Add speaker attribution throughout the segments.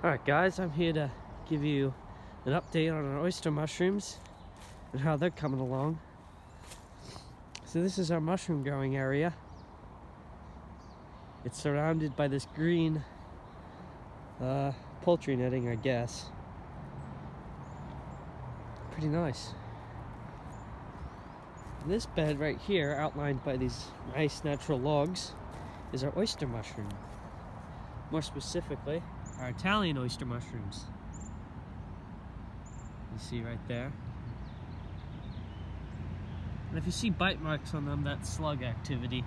Speaker 1: Alright guys, I'm here to give you an update on our oyster mushrooms and how they're coming along. So this is our mushroom growing area. It's surrounded by this green poultry netting, I guess. Pretty nice. This bed right here, outlined by these nice natural logs, is our oyster mushroom. More specifically, our Italian oyster mushrooms. You see right there. And if you see bite marks on them, that's slug activity.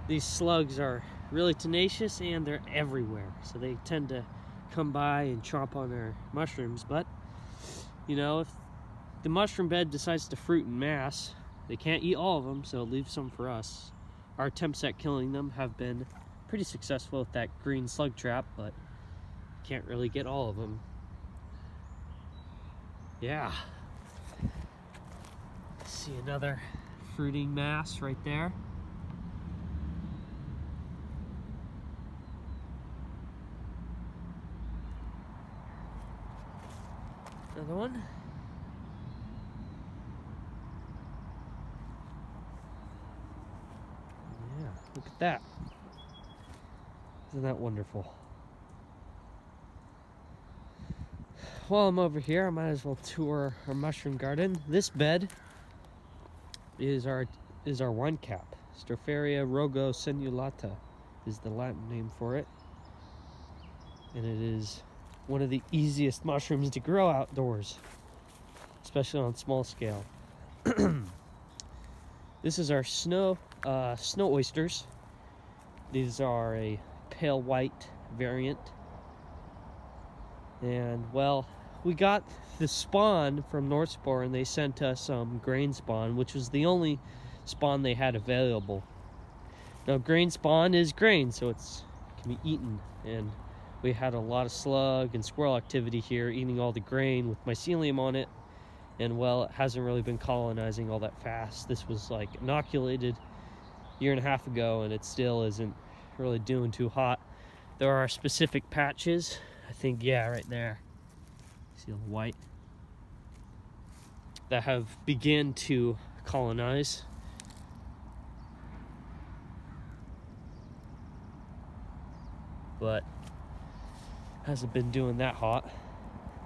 Speaker 1: These slugs are really tenacious and they're everywhere. So they tend to come by and chomp on our mushrooms. But, you know, if the mushroom bed decides to fruit in mass, they can't eat all of them, so leave some for us. Our attempts at killing them have been pretty successful with that green slug trap, but can't really get all of them. Yeah. See another fruiting mass right there. Another one. Yeah, look at that. Isn't that wonderful? While I'm over here, I might as well tour our mushroom garden. This bed is our wine cap. Stropharia rogo senulata is the Latin name for it. And it is one of the easiest mushrooms to grow outdoors, especially on small scale. This is our snow oysters. These are a pale white variant. And well, we got the spawn from North Spore and they sent us some grain spawn, which was the only spawn they had available. Now grain spawn is grain, so it can be eaten, and we had a lot of slug and squirrel activity here eating all the grain with mycelium on it, and well, it hasn't really been colonizing all that fast. This was like inoculated a year and a half ago and it still isn't really doing too hot. There are specific patches, I think, yeah, right there. See the white? That have begun to colonize. But hasn't been doing that hot.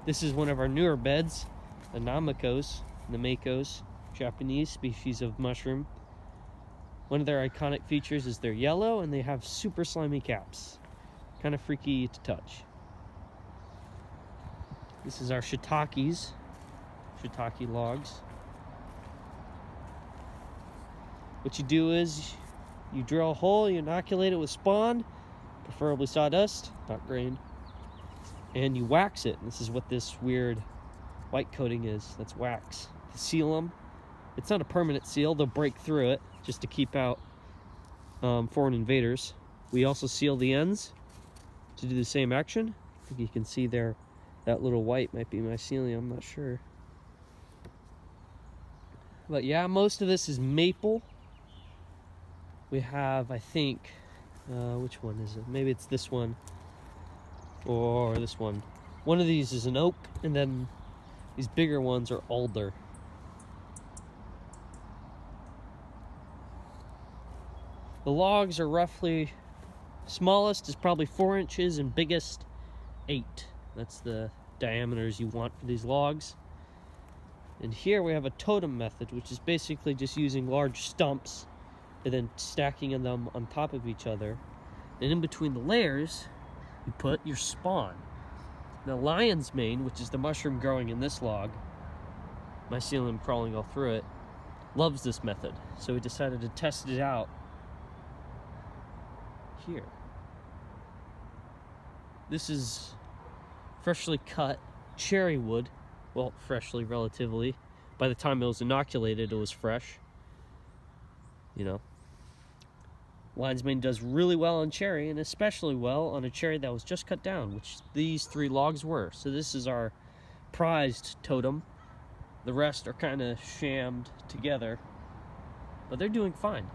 Speaker 1: This is one of our newer beds, the Namakos, Japanese species of mushroom. One of their iconic features is they're yellow and they have super slimy caps. Kind of freaky to touch. This is our shiitake logs. What you do is you drill a hole, you inoculate it with spawn, preferably sawdust, not grain, and you wax it. This is what this weird white coating is. That's wax. To seal them. It's not a permanent seal. They'll break through it just to keep out foreign invaders. We also seal the ends to do the same action. I think you can see there, that little white might be mycelium, I'm not sure. But yeah, most of this is maple. We have, I think, which one is it? Maybe it's this one or this one. One of these is an oak, and then these bigger ones are alder. The logs are roughly, smallest is probably 4 inches and biggest 8. That's the diameters you want for these logs. And here we have a totem method, which is basically just using large stumps and then stacking them on top of each other. And in between the layers, you put your spawn. Now lion's mane, which is the mushroom growing in this log, mycelium crawling all through it, loves this method. So we decided to test it out here. This is freshly cut cherry wood. Well, freshly relatively. By the time it was inoculated, it was fresh. You know, lion's mane does really well on cherry, and especially well on a cherry that was just cut down, which these 3 logs were. So this is our prized totem. The rest are kind of shammed together, but they're doing fine.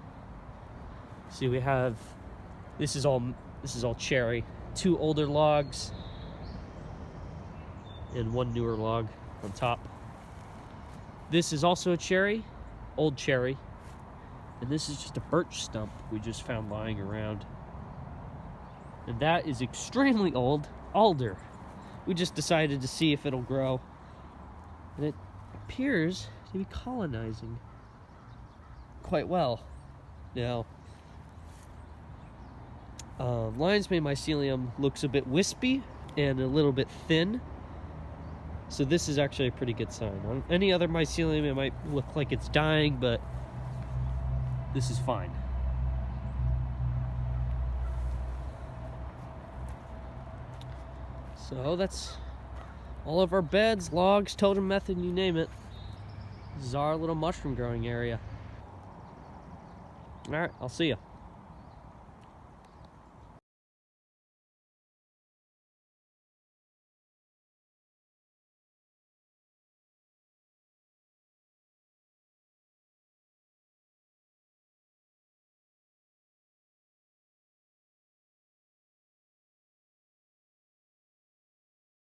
Speaker 1: See, we have, this is all cherry. 2 older logs, and one newer log on top. This is also a cherry, old cherry, and this is just a birch stump we just found lying around. And that is extremely old, alder. We just decided to see if it'll grow, and it appears to be colonizing quite well. Now, lion's mane mycelium looks a bit wispy and a little bit thin, so this is actually a pretty good sign. On any other mycelium, it might look like it's dying, but this is fine. So that's all of our beds, logs, totem method, you name it. This is our little mushroom growing area. All right, I'll see ya.